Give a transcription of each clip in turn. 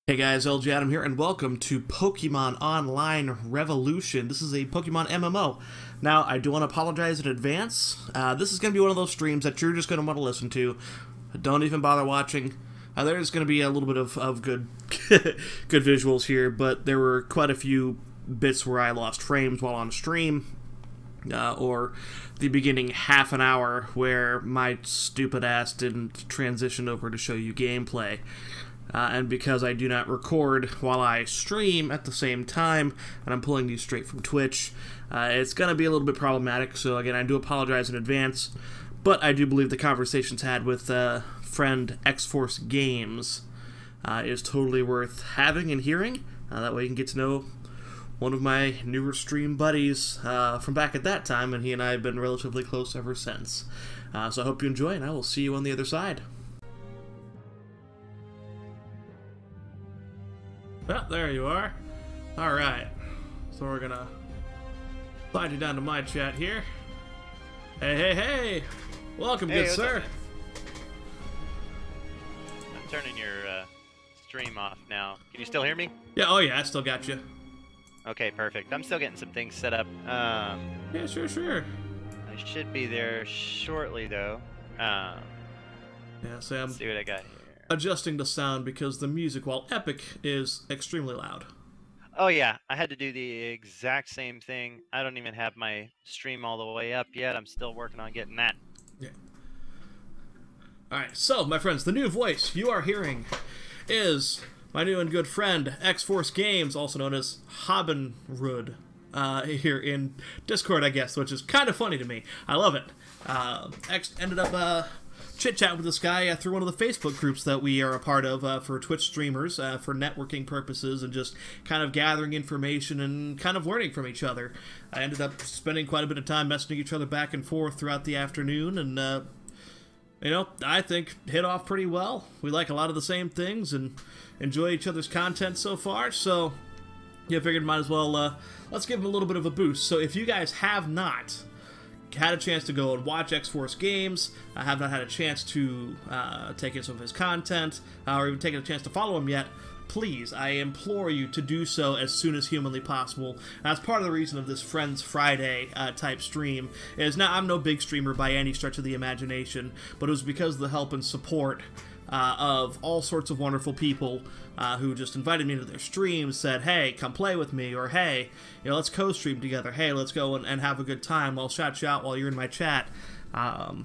Hey guys, LG Adam here, and welcome to Pokemon Online Revolution. This is a Pokemon MMO. Now, I do want to apologize in advance. This is going to be one of those streams that you're just going to want to listen to. Don't even bother watching. There's going to be a little bit of good, good visuals here, but there were quite a few bits where I lost frames while on stream. Or the beginning half an hour where my stupid ass didn't transition over to show you gameplay. And because I do not record while I stream at the same time, and I'm pulling these straight from Twitch, it's going to be a little bit problematic. So again, I do apologize in advance, but I do believe the conversations had with friend X-Force Games is totally worth having and hearing. That way you can get to know one of my newer stream buddies from back at that time, and he and I have been relatively close ever since. So I hope you enjoy, and I will see you on the other side. Oh, there you are. Alright. So we're gonna slide you down to my chat here. Hey, hey, hey! Welcome, Hey, good sir. I'm turning your stream off now. Can you still hear me? Yeah, oh yeah, I still got you. Okay, perfect. I'm still getting some things set up. Yeah, sure. I should be there shortly, though. Yeah, so I'm Let's see what I got here. adjusting the sound because the music, while epic, is extremely loud. Oh, yeah. I had to do the exact same thing. I don't even have my stream all the way up yet. I'm still working on getting that. Yeah. Alright, so, my friends, the new voice you are hearing is my new and good friend, X-Force Games, also known as Hobenrud, here in Discord, I guess, which is kind of funny to me. I love it. X ended up chit-chat with this guy through one of the Facebook groups that we are a part of for Twitch streamers, for networking purposes, and just kind of gathering information and kind of learning from each other. I ended up spending quite a bit of time messaging each other back and forth throughout the afternoon, and you know, I think hit off pretty well. We like a lot of the same things and enjoy each other's content so far, so yeah, figured might as well, let's give him a little bit of a boost. So if you guys have not had a chance to go and watch X-Force Games, have not had a chance to take in some of his content, or even taken a chance to follow him yet, please, I implore you to do so as soon as humanly possible. That's part of the reason of this Friends Friday type stream. Is now, I'm no big streamer by any stretch of the imagination, but it was because of the help and support of all sorts of wonderful people who just invited me into their streams, said, hey, come play with me, or hey, you know, let's co-stream together, hey, let's go and have a good time, I'll shout you out while you're in my chat. You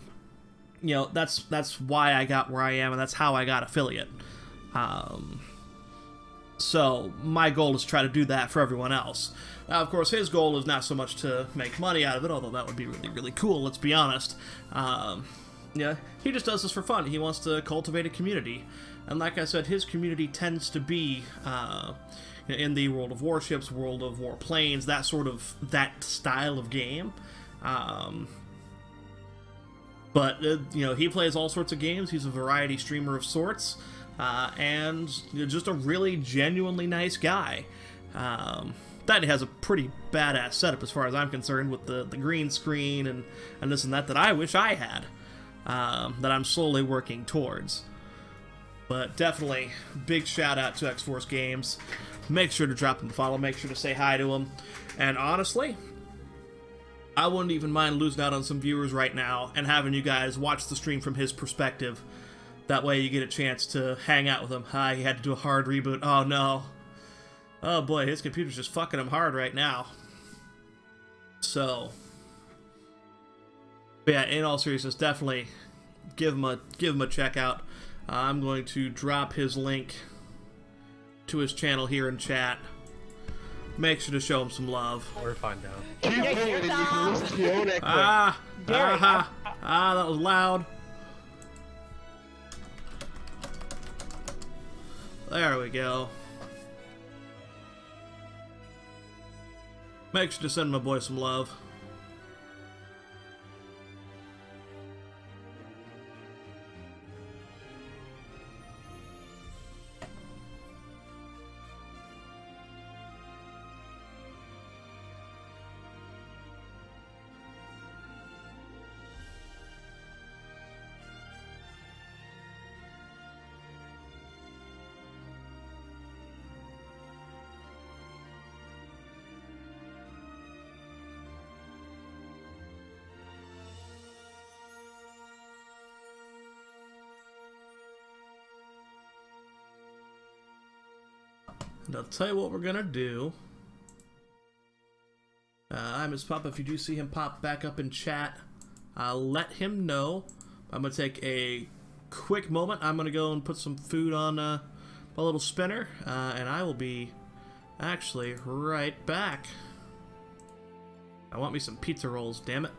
know, that's why I got where I am, and that's how I got affiliate. So my goal is to try to do that for everyone else. Now, of course, his goal is not so much to make money out of it, although that would be really, really cool, let's be honest. Yeah, he just does this for fun. He wants to cultivate a community. And like I said, his community tends to be in the World of Warships, World of Warplanes, that style of game. But, you know, he plays all sorts of games. He's a variety streamer of sorts. And just a really genuinely nice guy. That has a pretty badass setup as far as I'm concerned, with the green screen and this and that I wish I had. That I'm slowly working towards. But definitely, big shout out to X-Force Games. Make sure to drop him a follow, make sure to say hi to him. And honestly, I wouldn't even mind losing out on some viewers right now and having you guys watch the stream from his perspective. That way you get a chance to hang out with him. Hi, he had to do a hard reboot. Oh no. Oh boy, his computer's just fucking him hard right now. So, but yeah, in all seriousness, definitely give him a check out. I'm going to drop his link to his channel here in chat. Make sure to show him some love. We're fine now. That was loud. There we go. Make sure to send my boy some love. And I'll tell you what we're gonna do. I'm his Papa. If you do see him pop back up in chat, let him know. I'm gonna take a quick moment. I'm gonna go and put some food on my little spinner, and I will be actually right back. I want me some pizza rolls, damn it.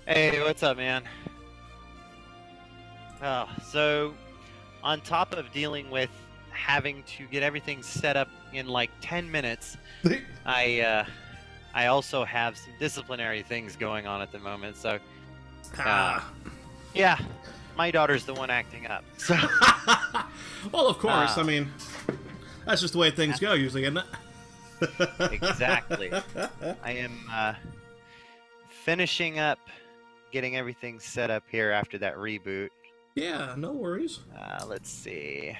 Hey, what's up, man? Oh, so on top of dealing with having to get everything set up in like 10 minutes, I also have some disciplinary things going on at the moment. So, yeah, my daughter's the one acting up. So, well, of course. I mean, that's just the way things go usually, isn't it? Exactly. I am finishing up getting everything set up here after that reboot. Yeah, no worries. Let's see.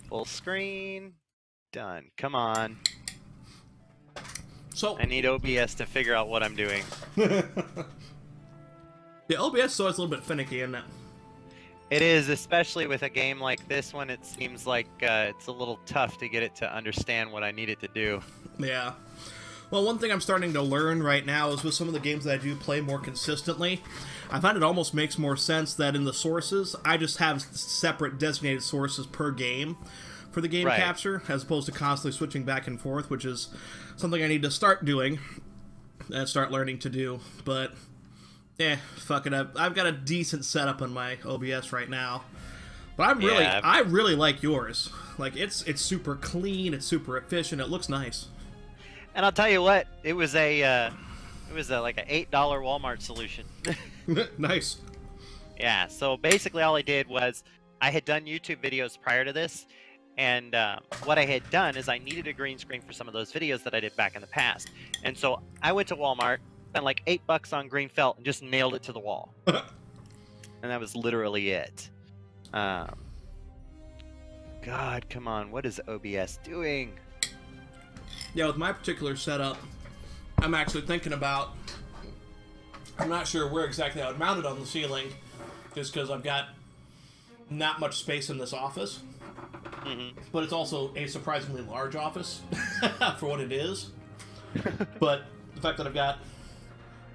Full screen. Done. Come on. So I need OBS to figure out what I'm doing. Yeah, OBS is always a little bit finicky, isn't it? It is, especially with a game like this one. It seems like it's a little tough to get it to understand what I need it to do. Yeah. Well, one thing I'm starting to learn right now is with some of the games that I do play more consistently, I find it almost makes more sense that in the sources, I just have separate designated sources per game for the game capture, as opposed to constantly switching back and forth, which is something I need to start doing and start learning to do. But, fuck it up. I've got a decent setup on my OBS right now. But I really like yours. Like, it's super clean, it's super efficient, it looks nice. And I'll tell you what, it was like an $8 Walmart solution. Nice. Yeah, so basically all I did was I had done YouTube videos prior to this, and what I had done is I needed a green screen for some of those videos that I did back in the past. And so I went to Walmart, spent like $8 on green felt, and just nailed it to the wall. And that was literally it. God, come on, what is OBS doing? Yeah, with my particular setup, I'm actually thinking about, I'm not sure where exactly I would mount it on the ceiling, just because I've got not much space in this office. But it's also a surprisingly large office for what it is. But the fact that I've got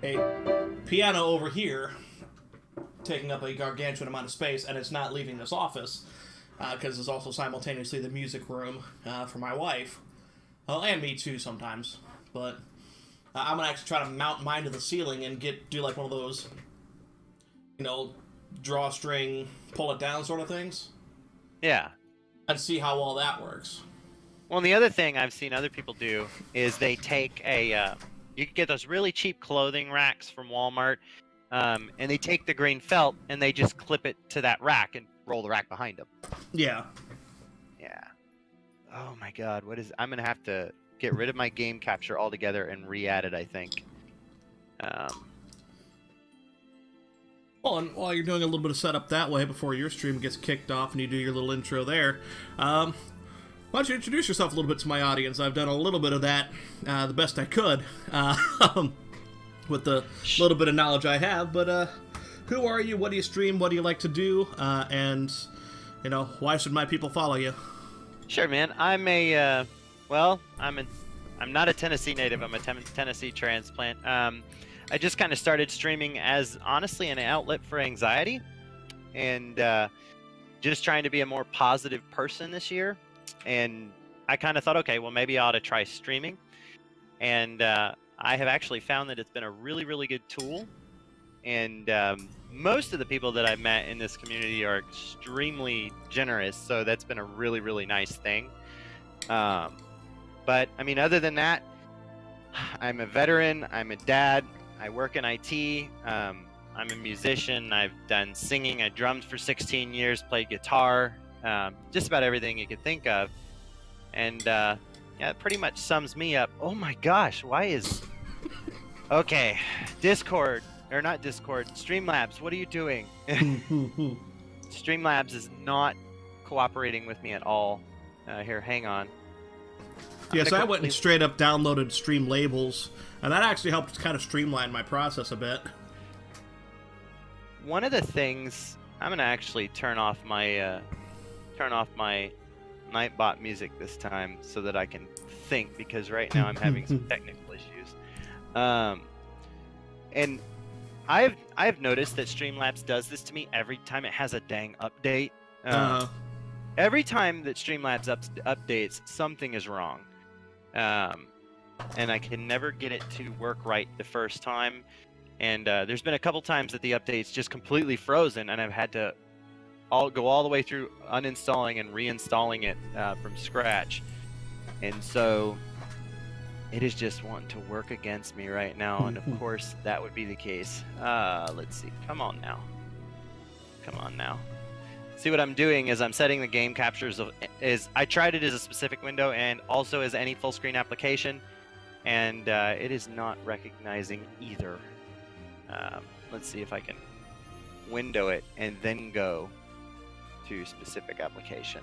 a piano over here taking up a gargantuan amount of space, and it's not leaving this office, because it's also simultaneously the music room for my wife. Well, and me too sometimes, but I'm gonna actually try to mount mine to the ceiling and do like one of those, drawstring, pull it down sort of things. Yeah. And see how well that works. Well, and the other thing I've seen other people do is they take you can get those really cheap clothing racks from Walmart, and they take the green felt and they just clip it to that rack and roll the rack behind them. Yeah. Yeah. Oh my God, I'm gonna have to get rid of my game capture altogether and re-add it, I think. Well, and while you're doing a little bit of setup that way before your stream gets kicked off and you do your little intro there, why don't you introduce yourself a little bit to my audience? I've done a little bit of that, the best I could, with the little bit of knowledge I have, but who are you, what do you stream, what do you like to do, and, why should my people follow you? Sure, man. I'm not a Tennessee native. I'm a Tennessee transplant. I just kind of started streaming as, honestly, an outlet for anxiety, and just trying to be a more positive person this year. And I kind of thought, okay, well, maybe I ought to try streaming. And I have actually found that it's been a really, really good tool. And most of the people that I've met in this community are extremely generous, so that's been a really, really nice thing. But, I mean, other than that, I'm a veteran, I'm a dad, I work in IT, I'm a musician, I've done singing, I drummed for 16 years, played guitar, just about everything you could think of. And, yeah, it pretty much sums me up. Oh my gosh, why is... Okay, Discord. Or not Discord, Streamlabs, what are you doing? Streamlabs is not cooperating with me at all. Here, hang on. Yeah, so I went and straight up downloaded Streamlabs, and that actually helped kind of streamline my process a bit. One of the things, I'm gonna actually turn off my Nightbot music this time so that I can think, because right now I'm having some technical issues. And I've noticed that Streamlabs does this to me every time it has a dang update. Every time that Streamlabs updates, something is wrong. And I can never get it to work right the first time. And there's been a couple times that the update's just completely frozen, and I've had to go all the way through uninstalling and reinstalling it from scratch. And so it is just wanting to work against me right now, and of course that would be the case. Let's see. Come on now. Come on now. See, what I'm doing is I'm setting the game captures I tried it as a specific window and also as any full screen application, and it is not recognizing either. Let's see if I can window it and then go to specific application.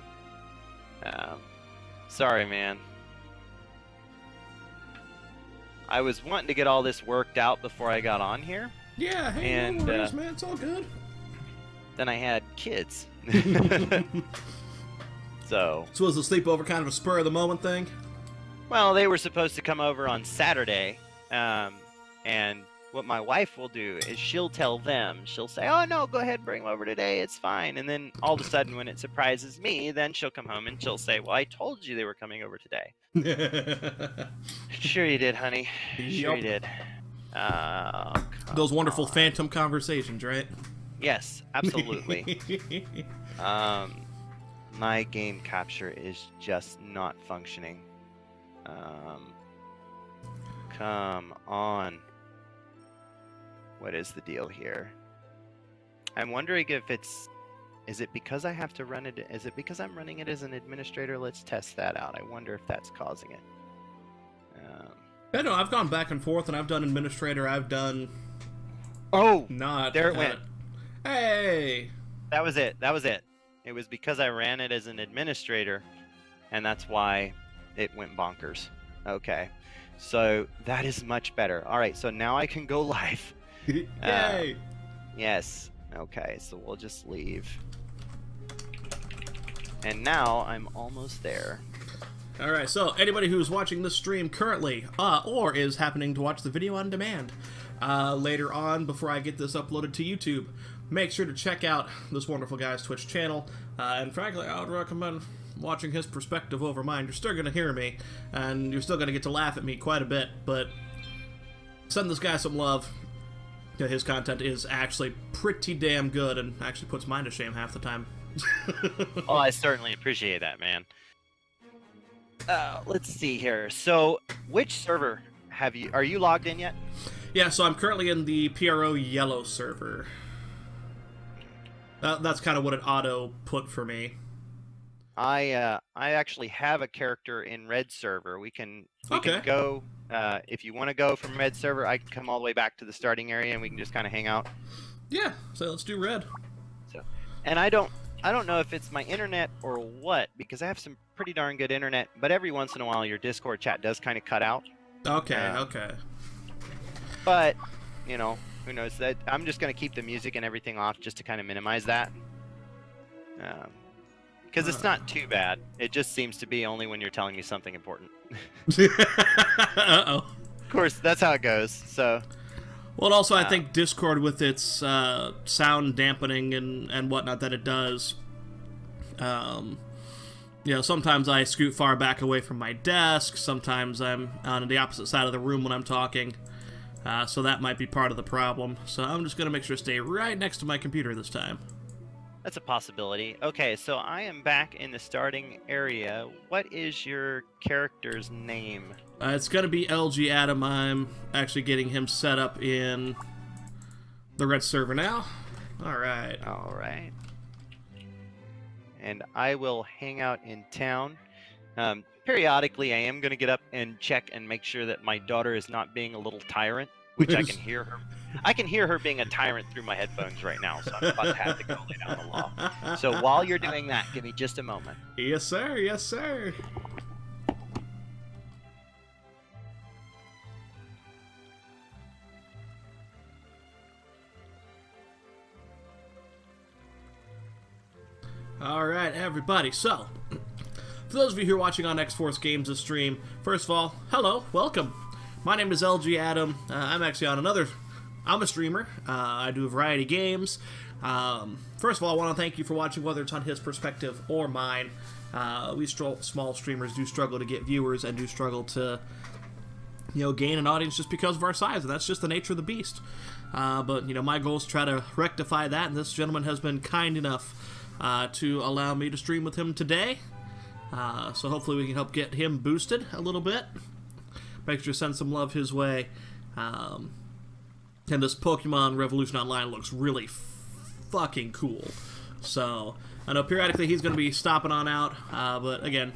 Sorry, man. I was wanting to get all this worked out before I got on here. Yeah, hey, and, no worries, man. It's all good. Then I had kids. So was the sleepover kind of a spur of the moment thing? Well, they were supposed to come over on Saturday, and what my wife will do is she'll tell them, she'll say, oh no, go ahead and bring them over today, it's fine. And then all of a sudden when it surprises me, then she'll come home and she'll say, well, I told you they were coming over today. Sure you did, honey. Sure you did. Those wonderful phantom conversations, right? Yes, absolutely. My game capture is just not functioning. Come on. What is the deal here? I'm wondering if is it because I have to run it? Is it because I'm running it as an administrator? Let's test that out. I wonder if that's causing it. Yeah, no, I've gone back and forth, and I've done administrator. I've done. Oh, not. There it went. Hey. That was it. That was it. It was because I ran it as an administrator, and that's why it went bonkers. Okay, so that is much better. All right, so now I can go live. Yay! Yes. Okay, so we'll just leave. And now I'm almost there. Alright, so anybody who's watching this stream currently, or is happening to watch the video on demand later on before I get this uploaded to YouTube, make sure to check out this wonderful guy's Twitch channel. And frankly, I would recommend watching his perspective over mine. You're still going to hear me, and you're still going to get to laugh at me quite a bit, but send this guy some love. His content is actually pretty damn good and actually puts mine to shame half the time. Oh, I certainly appreciate that, man. Let's see here. So, which server are you logged in yet? Yeah, so I'm currently in the PRO yellow server. That's kind of what it auto put for me. I actually have a character in red server. We can go. If you want to go from red server, I can come all the way back to the starting area and we can just kind of hang out. Yeah, so let's do red. So, and I don't know if it's my internet or what, because I have some pretty darn good internet, but every once in a while your Discord chat does kind of cut out. Okay, okay. But, you know, who knows? That I'm just going to keep the music and everything off just to kind of minimize that. Because it's not too bad. It just seems to be only when you're telling me something important. Uh-oh. Of course, that's how it goes, so... Well, and also, I think Discord, with its sound dampening and whatnot that it does, you know, sometimes I scoot far back away from my desk, sometimes I'm on the opposite side of the room when I'm talking, so that might be part of the problem. So I'm just going to make sure to stay right next to my computer this time. That's a possibility. Okay, so I am back in the starting area. What is your character's name? It's going to be LG Adam. I'm actually getting him set up in the red server now. Alright. Alright. And I will hang out in town. Periodically, I am going to get up and check and make sure that my daughter is not being a little tyrant, which I can hear her. I can hear her being a tyrant through my headphones right now, so I'm about to have to go lay down the law. So while you're doing that, give me just a moment. Yes, sir. Yes, sir. Alright, everybody. So, for those of you who are watching on X-Force Games' stream, first of all, hello, welcome. My name is LG Adam. I'm actually on I'm a streamer. I do a variety of games. First of all, I want to thank you for watching, whether it's on his perspective or mine. We small streamers do struggle to get viewers and do struggle to gain an audience just because of our size, and that's just the nature of the beast. But my goal is to try to rectify that, and this gentleman has been kind enough to allow me to stream with him today. So hopefully we can help get him boosted a little bit. Make sure to send some love his way. And this Pokemon Revolution Online looks really fucking cool. So I know periodically he's going to be stopping on out, but again,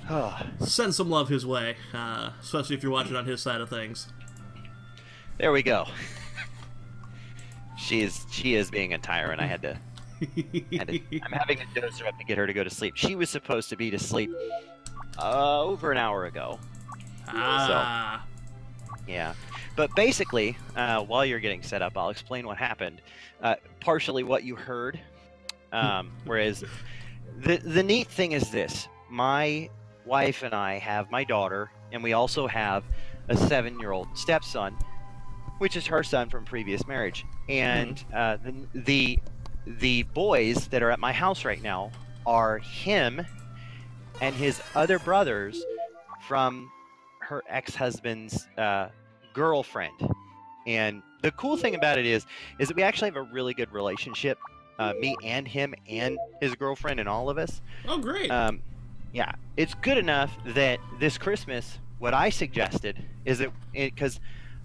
send some love his way, especially if you're watching on his side of things. There we go. She is being a tyrant. I'm having to dose her up to get her to go to sleep. She was supposed to be to sleep over an hour ago. So, yeah. But basically, while you're getting set up, I'll explain what happened. Partially what you heard. Whereas the neat thing is this. My wife and I have my daughter, and we also have a 7-year-old stepson, which is her son from previous marriage. And the boys that are at my house right now are him and his other brothers from her ex-husband's girlfriend. And the cool thing about it is that we actually have a really good relationship, me and him and his girlfriend and all of us. Oh, great. Yeah, it's good enough that this Christmas, what I suggested is that, because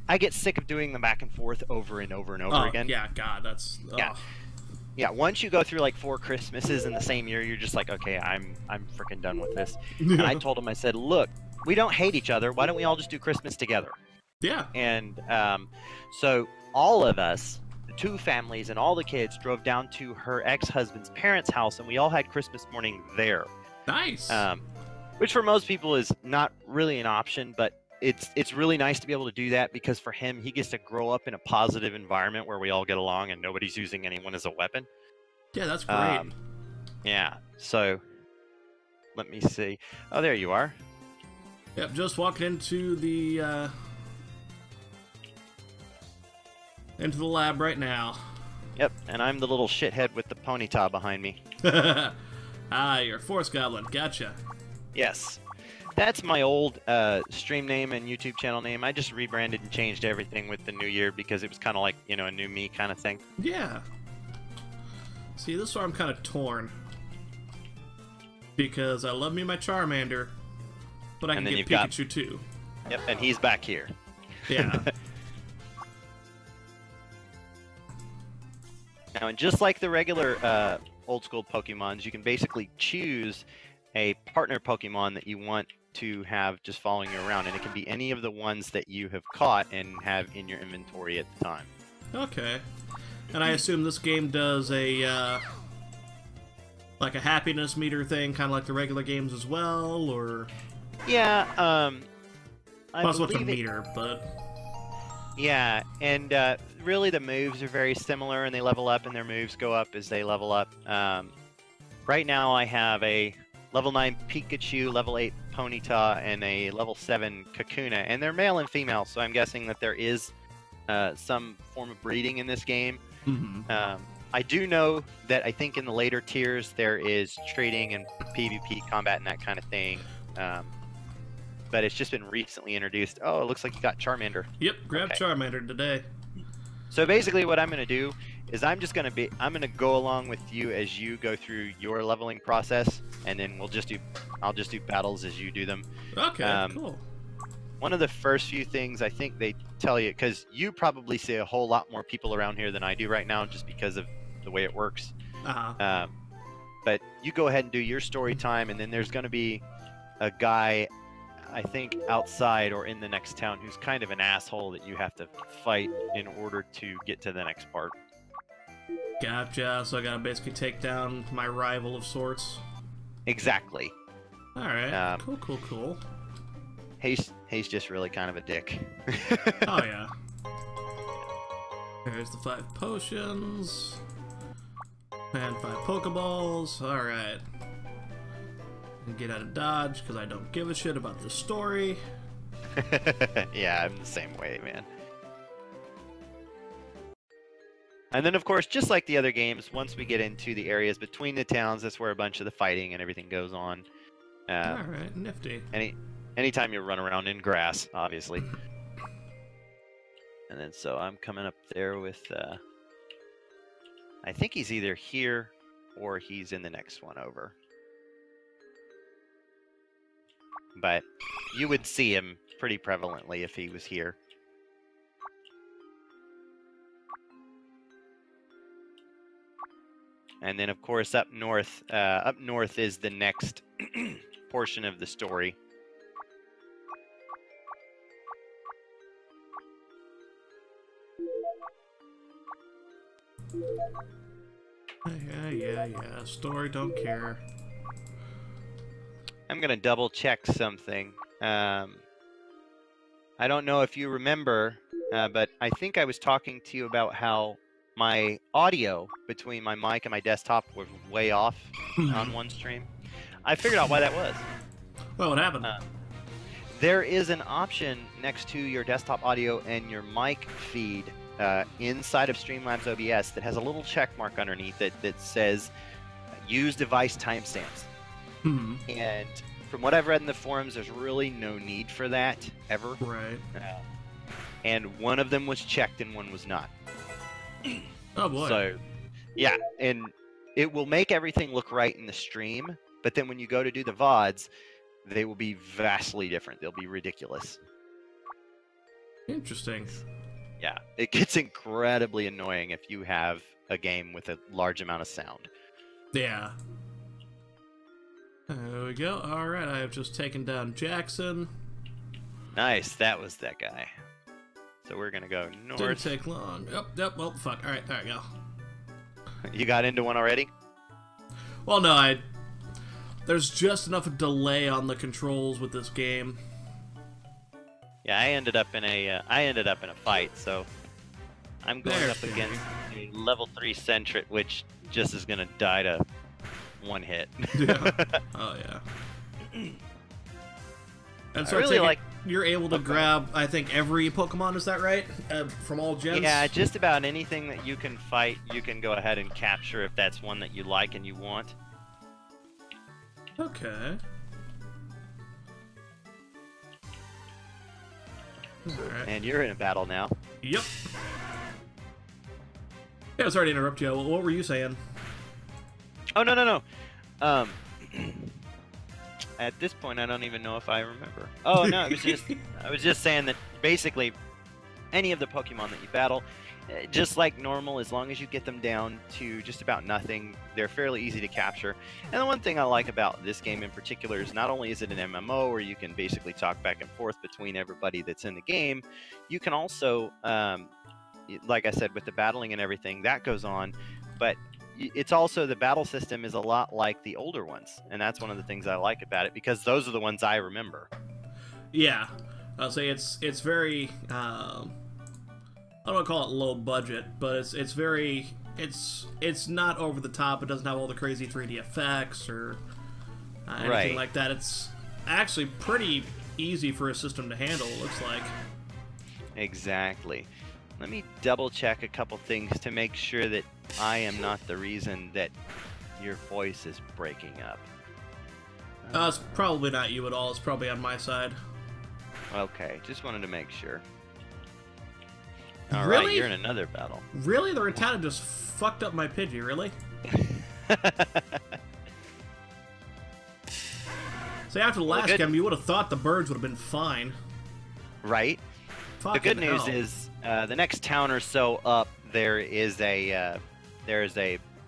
I get sick of doing them back and forth over and over and over again. Yeah, God, that's... Yeah, once you go through like 4 Christmases in the same year, you're just like, okay, I'm freaking done with this. And I told him, I said, look, we don't hate each other. Why don't we all just do Christmas together? Yeah. And so all of us, the 2 families and all the kids, drove down to her ex-husband's parents' house, and we all had Christmas morning there. Nice. Which for most people is not really an option, but it's really nice to be able to do that, because for him, he gets to grow up in a positive environment where we all get along and nobody's using anyone as a weapon. Yeah, that's great. Yeah, so let me see. Oh, there you are. Yep, just walking into the lab right now. Yep, and I'm the little shithead with the ponytail behind me. You're a Force Goblin. Gotcha. Yes. That's my old stream name and YouTube channel name. I just rebranded and changed everything with the new year because it was kind of like, a new me kind of thing. Yeah. See, this is where I'm kind of torn. Because I love me my Charmander, but I can get Pikachu too. Yep, and he's back here. Yeah. Now, and just like the regular old school Pokemons, you can basically choose a partner Pokemon that you want to have just following you around, and it can be any of the ones that you have caught and have in your inventory at the time. Okay. And I assume this game does a like a happiness meter thing, kind of like the regular games as well, or... Yeah, Not so much a meter, but... Yeah, and really the moves are very similar, and they level up, and their moves go up as they level up. Right now I have a level 9 Pikachu, level 8 Ponyta, and a level 7 Kakuna, and they're male and female, so I'm guessing that there is some form of breeding in this game. Mm-hmm. I do know that I think in the later tiers there is trading and PvP combat and that kind of thing, but it's just been recently introduced. Oh, it looks like you got Charmander. Yep, grab Charmander today. So basically what I'm going to do is I'm going to go along with you as you go through your leveling process, and then I'll just do battles as you do them. Okay, cool. One of the first few things I think they tell you, because you probably see a whole lot more people around here than I do right now, just because of the way it works. But you go ahead and do your story time, and then there's going to be a guy, I think, outside or in the next town who's kind of an asshole that you have to fight in order to get to the next part. Gotcha, so I gotta basically take down my rival of sorts. Exactly. Alright, cool. He's just really kind of a dick. Oh yeah. There's the 5 potions. And 5 Pokeballs. Alright. And get out of Dodge, because I don't give a shit about this story. Yeah, I'm the same way, man. And then, of course, just like the other games, once we get into the areas between the towns, that's where a bunch of the fighting and everything goes on. Alright, nifty. Anytime you run around in grass, obviously. And then so I'm coming up there with, I think he's either here or he's in the next one over. But you would see him pretty prevalently if he was here. And then, of course, up north is the next portion of the story. Yeah. Story, don't care. I'm gonna double check something. I don't know if you remember, but I think I was talking to you about how my audio between my mic and my desktop was way off on one stream. I figured out why that was. Well, what happened? There is an option next to your desktop audio and your mic feed inside of Streamlabs OBS that has a little check mark underneath it that says use device timestamps. And from what I've read in the forums, there's really no need for that ever. Right. And one of them was checked and one was not. Oh boy. So, yeah, and it will make everything look right in the stream, but then when you go to do the VODs, they will be vastly different. They'll be ridiculous. Interesting. Yeah, it gets incredibly annoying if you have a game with a large amount of sound. Yeah. There we go. Alright, I have just taken down Jackson. Nice, that was that guy. So we're gonna go north. Didn't take long. Yep, well, fuck. Alright, there we go. You got into one already? Well, no, there's just enough delay on the controls with this game. Yeah, I ended up in a fight, so I'm going up against a level 3 Sentret, which just is gonna die to one hit. Yeah. Oh yeah. And so I really like. You're able to grab, I think, every Pokemon. Is that right? From all gens. Yeah, just about anything that you can fight, you can go ahead and capture if that's one that you like and you want. Okay. Alright. And you're in a battle now. Yep. Yeah, sorry to interrupt you. What were you saying? Oh, no. At this point, I don't even know if I remember. Oh, no, I was just saying that basically any of the Pokemon that you battle, just like normal, as long as you get them down to just about nothing, they're fairly easy to capture. And the one thing I like about this game in particular is not only is it an MMO where you can basically talk back and forth between everybody that's in the game, you can also, like I said, with the battling and everything, that goes on, but it's also, the battle system is a lot like the older ones, and that's one of the things I like about it, because those are the ones I remember. Yeah, I'll say it's very, I don't want to call it low budget, but it's very, it's not over the top. It doesn't have all the crazy 3D effects or anything like that. It's actually pretty easy for a system to handle, it looks like. Exactly. Let me double check a couple things to make sure that I am not the reason that your voice is breaking up. It's probably not you at all. It's probably on my side. Okay, just wanted to make sure. All Really? right, you're in another battle. Really? The Rattata just fucked up my Pidgey, really? See, after the last game, you would have thought the birds would have been fine. Right? Fucking the good news hell. is, the next town or so up, there is a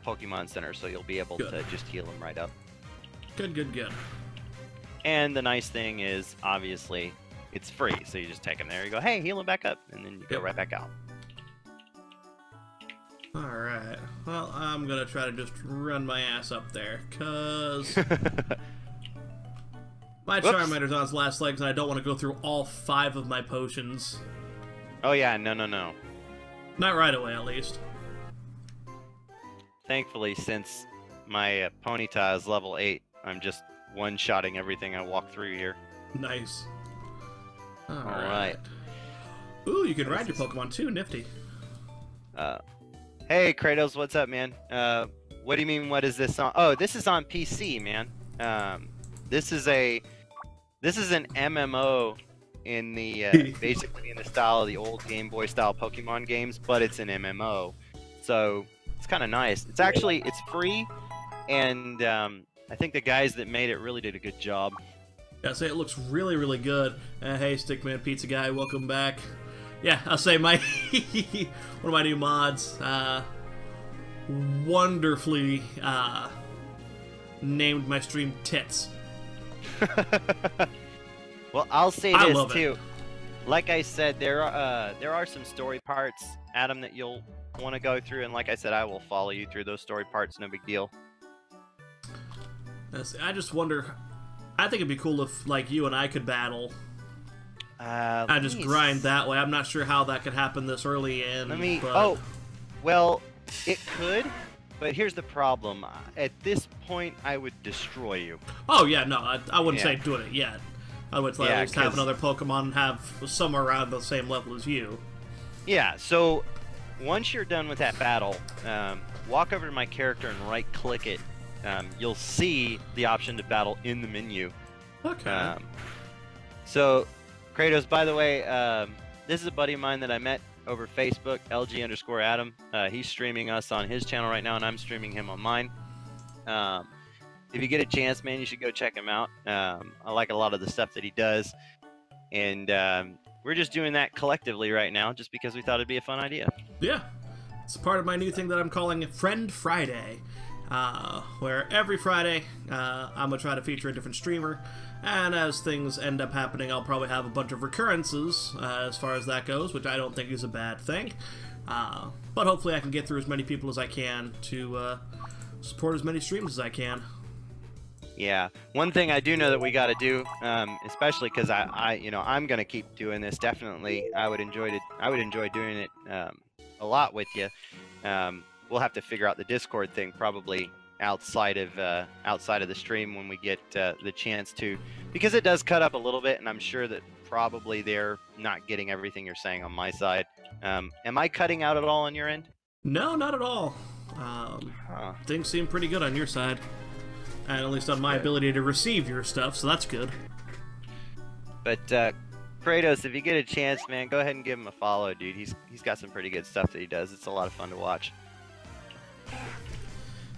Pokemon Center, so you'll be able to just heal them right up. Good. And the nice thing is, obviously, it's free, so you just take them there, you go, hey, heal them back up, and then you go right back out. Alright, well, I'm gonna try to just run my ass up there, cause my Charmander's on its last legs, and I don't want to go through all 5 of my potions. Oh yeah, no. Not right away, at least. Thankfully, since my Ponyta is level 8, I'm just one-shotting everything I walk through here. Nice. Alright. Ooh, you can ride your Pokemon too, nifty. Hey, Kratos, what's up, man? What do you mean, what is this on? Oh, this is on PC, man. This is an MMO in the basically in the style of the old Game Boy style Pokemon games, but it's an MMO. So it's kind of nice. It's free, and I think the guys that made it really did a good job. Yeah, say it looks really, really good. Hey, Stickman Pizza Guy, welcome back. Yeah, I'll say my one of my new mods, wonderfully named my stream Tits. Well, I'll say I this love too. it. Like I said, there are some story parts, Adam, that you'll want to go through, and like I said, I will follow you through those story parts. No big deal. I just wonder. I think it'd be cool if like you and I could battle. I just grind that way. I'm not sure how that could happen this early in. But... Oh, well, it could. But here's the problem. At this point, I would destroy you. Oh yeah, no, I wouldn't say doing it yet. I would at least have 'cause... another Pokemon have somewhere around the same level as you. Yeah. So once you're done with that battle, walk over to my character and right-click it. You'll see the option to battle in the menu. Okay. So, Kratos, by the way, this is a buddy of mine that I met over Facebook, LG_Adam. He's streaming us on his channel right now, and I'm streaming him on mine. If you get a chance, man, you should go check him out. I like a lot of the stuff that he does. And we're just doing that collectively right now just because we thought it'd be a fun idea. Yeah. It's part of my new thing that I'm calling Friend Friday. Where every Friday I'm going to try to feature a different streamer, and as things end up happening, I'll probably have a bunch of recurrences as far as that goes, which I don't think is a bad thing. But hopefully I can get through as many people as I can to support as many streams as I can. Yeah, one thing I do know that we got to do, especially because I'm going to keep doing this. Definitely, I would enjoy doing it a lot with you. We'll have to figure out the Discord thing probably outside of the stream when we get the chance to, because it does cut up a little bit, and I'm sure that probably they're not getting everything you're saying on my side. Am I cutting out at all on your end? No, not at all. Things seem pretty good on your side, and at least on my ability to receive your stuff, so that's good. But Kratos, if you get a chance, man, go ahead and give him a follow, dude. He's got some pretty good stuff that he does. It's a lot of fun to watch.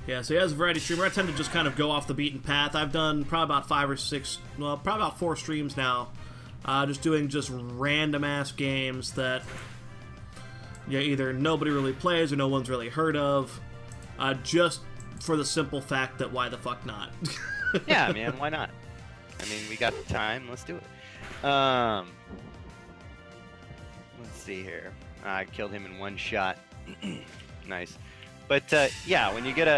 Yeah, so as a variety streamer, I tend to just kind of go off the beaten path. I've done probably about 5 or 6, well, probably about 4 streams now, just doing just random-ass games that either nobody really plays or no one's really heard of, just for the simple fact that why the fuck not? Yeah, man, why not? I mean, we got the time, let's do it. Let's see here. I killed him in one shot. Nice. But yeah, when you get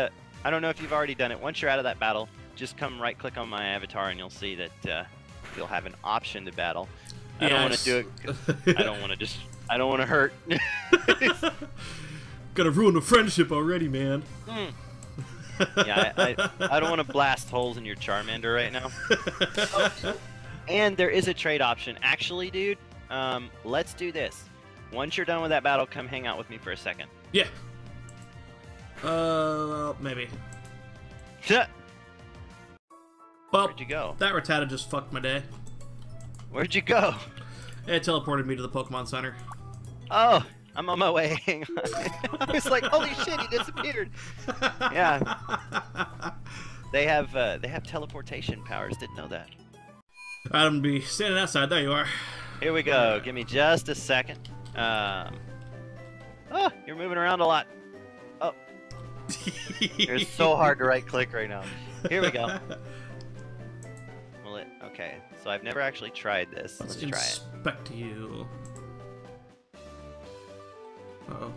I don't know if you've already done it. Once you're out of that battle, just come right-click on my avatar, and you'll see that you'll have an option to battle. I don't want to do it 'cause I don't want to hurt. Gonna ruin the friendship already, man. Yeah, I don't want to blast holes in your Charmander right now. Oh, and there is a trade option. Actually, dude, let's do this. Once you're done with that battle, come hang out with me for a second. Yeah. Maybe. Well, where'd you go? That Rattata just fucked my day. Where'd you go? It teleported me to the Pokemon Center. Oh, I'm on my way. Hang on. I was like, holy shit, he disappeared. Yeah. They have teleportation powers. Didn't know that. I'm gonna be standing outside. There you are. Here we go. Give me just a second. Oh, you're moving around a lot. Oh. You're so hard to right-click right now. Here we go. Okay, so I've never actually tried this. Let's try it. Inspect you. Uh-oh.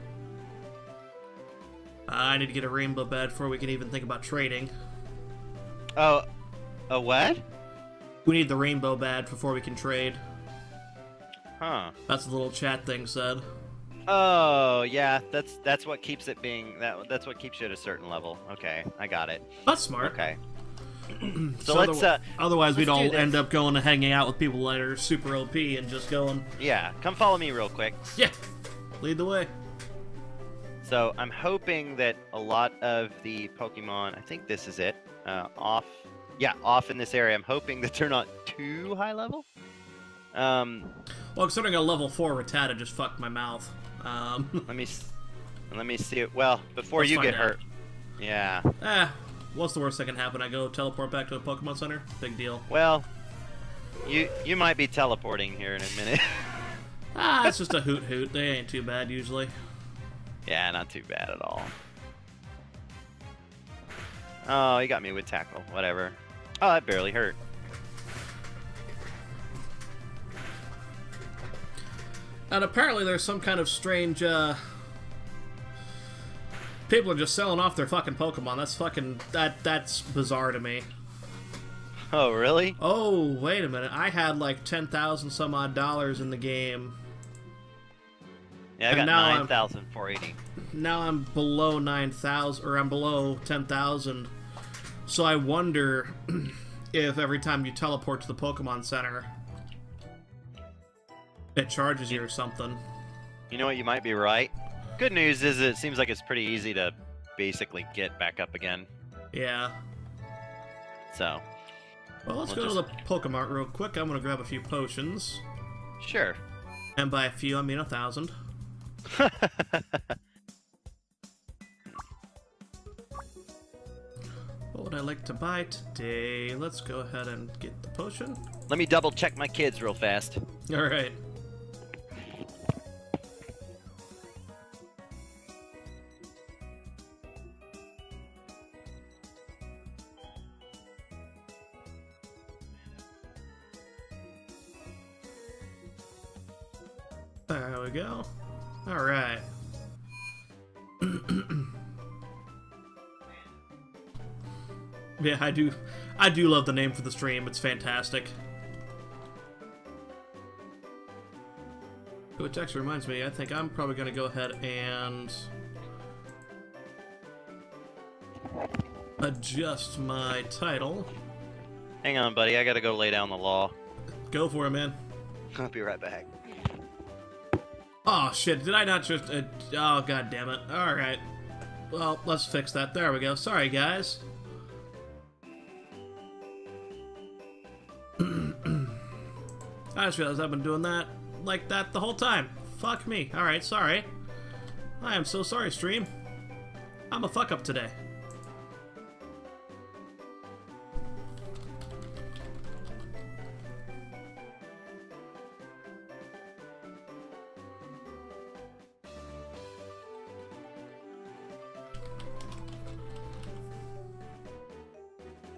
I need to get a rainbow bed before we can even think about trading. Oh, a what? We need the rainbow badge before we can trade. Huh. That's what the little chat thing said. Oh, yeah, that's what keeps it being that's what keeps you at a certain level. Okay, I got it. That's smart. Okay. So otherwise we'd all end up going and hanging out with people that are super OP and just going. Yeah, come follow me real quick. Yeah, lead the way. So I'm hoping that a lot of the Pokemon, I think this is it, off in this area. I'm hoping that they're not too high level. Well, considering a level 4 Rattata just fucked my mouth. let me see it. Well, before Let's you find get out. hurt. Yeah. What's the worst that can happen? I go teleport back to a Pokemon Center? Big deal. Well, you might be teleporting here in a minute. It's just a hoot hoot. They ain't too bad usually. Yeah, not too bad at all. Oh, he got me with tackle. Whatever. Oh, that barely hurt. And apparently there's some kind of strange, people are just selling off their fucking Pokemon. That's bizarre to me. Oh, really? Oh, wait a minute. I had like 10,000 some odd dollars in the game. Yeah, I And got now 9,480. Now I'm below 9,000, or I'm below 10,000. So I wonder if every time you teleport to the Pokemon Center, it charges you or something. You know what? You might be right. Good news is it seems like it's pretty easy to basically get back up again. Yeah. So. Well, let's We'll go to the Pokemart real quick. I'm gonna grab a few potions. Sure. And by a few, I mean 1,000. What would I like to buy today? Let's go ahead and get the potion. Let me double check my kids real fast. Alright. There we go. Alright. Yeah, I do love the name for the stream. It's fantastic. Which actually reminds me, I think I'm probably going to go ahead and adjust my title. Hang on, buddy. I gotta go lay down the law. Go for it, man. I'll be right back. Oh, shit. Did I not just... oh, god damn it. Alright. Well, let's fix that. There we go. Sorry, guys. I just realized I've been doing that like that the whole time. Fuck me. Alright, sorry. I am so sorry, stream. I'm a fuck up today.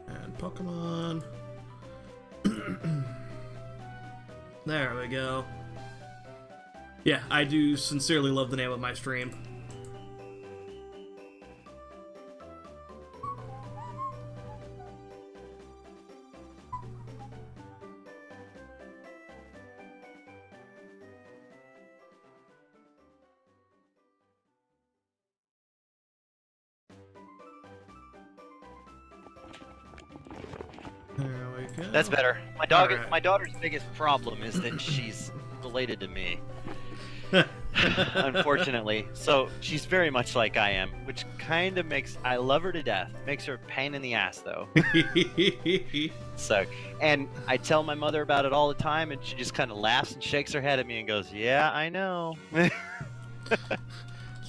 And Pokemon. There we go. Yeah, I do sincerely love the name of my stream. There we go. That's better. My Alright. my daughter's biggest problem is that she's related to me. Unfortunately. So she's very much like I am, which kind of makes I love her to death. Makes her a pain in the ass though. So, and I tell my mother about it all the time, and she just kind of laughs and shakes her head at me and goes, "Yeah, I know." It's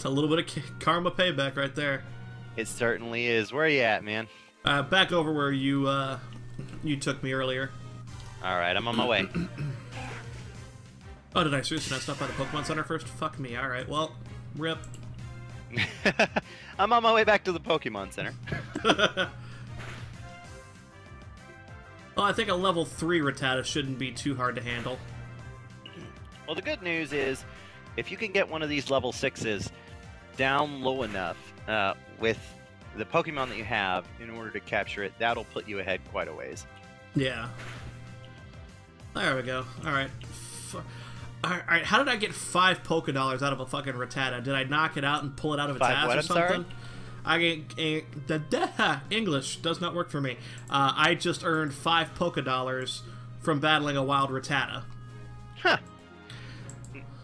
a little bit of karma payback right there. It certainly is. Where are you at, man? Back over where you took me earlier. All right, I'm on my way. Oh, did I seriously not stop by the Pokemon Center first? Fuck me. Alright, well, rip. I'm on my way back to the Pokemon Center. Well, I think a level 3 Rattata shouldn't be too hard to handle. Well, the good news is, if you can get one of these level 6s down low enough with the Pokemon that you have in order to capture it, that'll put you ahead quite a ways. Yeah. There we go. Alright. Alright, how did I get 5 Pokédollars out of a fucking Rattata? Did I knock it out and pull it out of its 5 ass what, or I'm sorry? something? English does not work for me. I just earned 5 Pokédollars from battling a wild Rattata. Huh.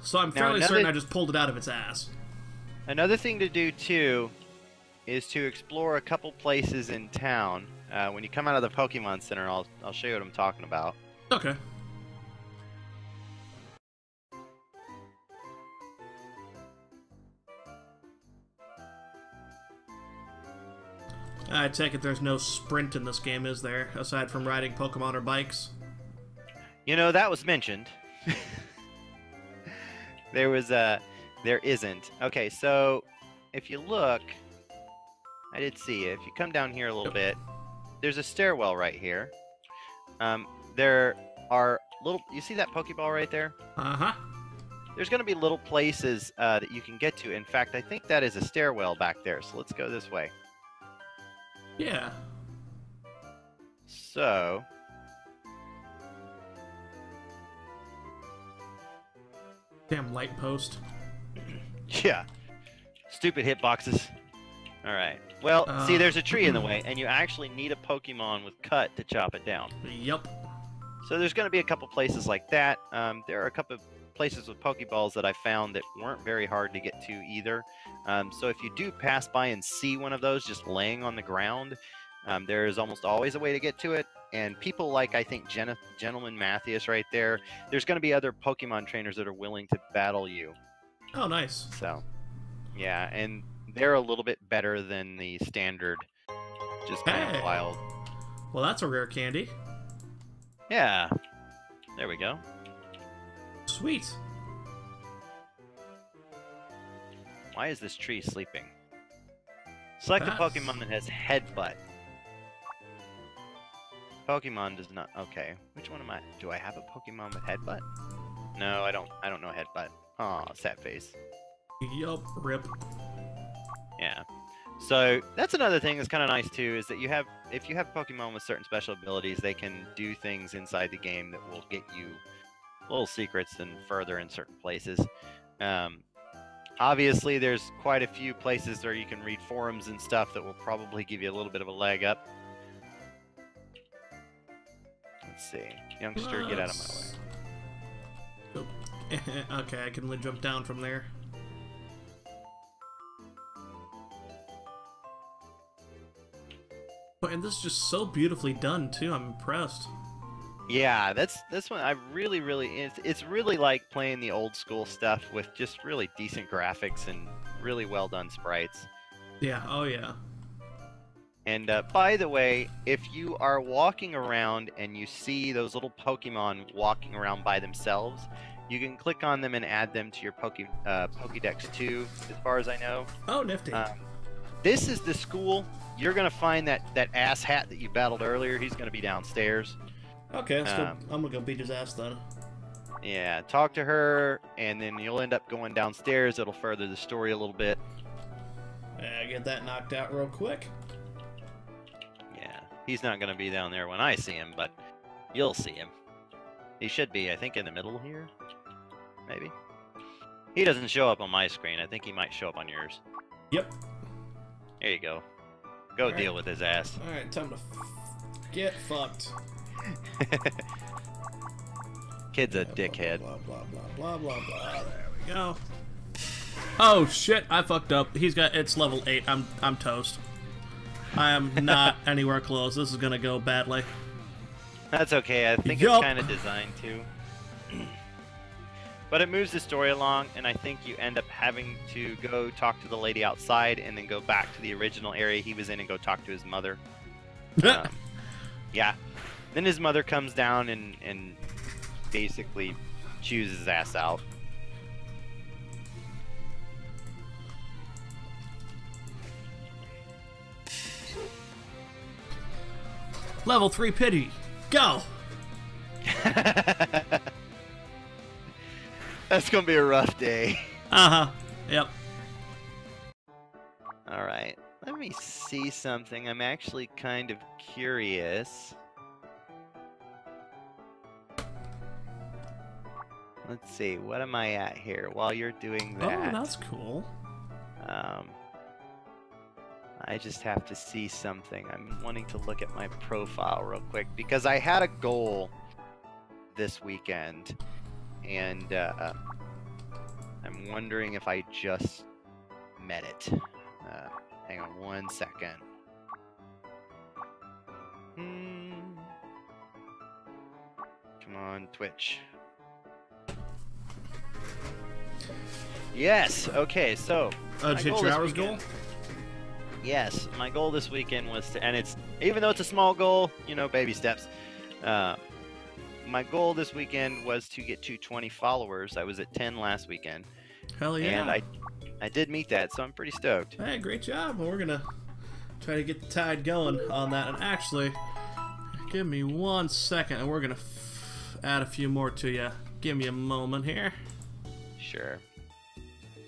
So I'm Now, fairly another- certain I just pulled it out of its ass. Another thing to do, too, is to explore a couple places in town. When you come out of the Pokemon Center, I'll show you what I'm talking about. Okay. I take it there's no sprint in this game, is there? Aside from riding Pokemon or bikes? You know, that was mentioned. There isn't. Okay, so if you look, I did see it. If you come down here a little bit, there's a stairwell right here. There are you see that Pokeball right there? Uh-huh. There's going to be little places that you can get to. In fact, I think that is a stairwell back there. So let's go this way. Yeah. So... Damn light post. Yeah. Stupid hitboxes. Alright. Well, see, there's a tree in the way, and you actually need a Pokemon with Cut to chop it down. Yup. So there's going to be a couple places like that. There are a couple of places with Pokeballs that I found that weren't very hard to get to either. So if you do pass by and see one of those just laying on the ground, there is almost always a way to get to it. And people like, I think, Gentleman Mathias right there, there's going to be other Pokemon trainers that are willing to battle you. Oh, nice. So, yeah, and they're a little bit better than the standard, just kind of wild. Well, that's a rare candy. Yeah. There we go. Sweet. Why is this tree sleeping? Select a Pokemon that has Headbutt. Pokemon does not. Okay, which one am I? Do I have a Pokemon with Headbutt? No, I don't. I don't know Headbutt. Aw, sad face. Yup, rip. Yeah. So that's another thing that's kind of nice too, is that you have, if you have Pokemon with certain special abilities, they can do things inside the game that will get you little secrets and further in certain places. Obviously, there's quite a few places where you can read forums and stuff that will probably give you a little bit of a leg up. Let's see. Youngster, get out of my way. Oh. Okay, I can only jump down from there. Oh, and this is just so beautifully done, too. I'm impressed. Yeah, that's one I really it's really like playing the old school stuff with just really decent graphics and really well done sprites. Yeah, oh yeah. And by the way, if you are walking around and you see those little Pokemon walking around by themselves, you can click on them and add them to your Pokédex too, as far as I know. Oh, nifty. This is the school. You're going to find that ass hat that you battled earlier. He's going to be downstairs. Okay, I'm gonna go beat his ass then. Yeah, talk to her, and then you'll end up going downstairs. It'll further the story a little bit. Yeah, get that knocked out real quick. Yeah, he's not gonna be down there when I see him, but you'll see him. He should be, I think, in the middle here. Maybe. He doesn't show up on my screen. I think he might show up on yours. Yep. There you go. Go deal with his ass. Alright, time to get fucked. Kid's a dickhead. Blah, blah, blah, blah, blah, blah. There we go. Oh shit, I fucked up. It's level 8. I'm toast. I am not anywhere close. This is gonna go badly. That's okay. I think it's kind of designed to. But it moves the story along, and I think you end up having to go talk to the lady outside and then go back to the original area he was in and go talk to his mother. Yeah. Then his mother comes down and basically chews his ass out. Level 3 pity. Go! That's gonna be a rough day. Uh-huh. Yep. Alright. Let me see something. I'm actually kind of curious. Let's see, what am I at here while you're doing that? Oh, that's cool. I just have to see something. I'm wanting to look at my profile real quick because I had a goal this weekend, and I'm wondering if I just met it. Hang on one second. Come on, Twitch. Yes. Okay. So. Did you hit your hours goal? Yes, my goal this weekend was to, and it's, even though it's a small goal, you know, baby steps. My goal this weekend was to get to 20 followers. I was at 10 last weekend. Hell yeah. And I did meet that, so I'm pretty stoked. Hey, great job. Well, we're gonna try to get the tide going on that. And actually, give me 1 second, and we're gonna add a few more to you. Give me a moment here. Sure.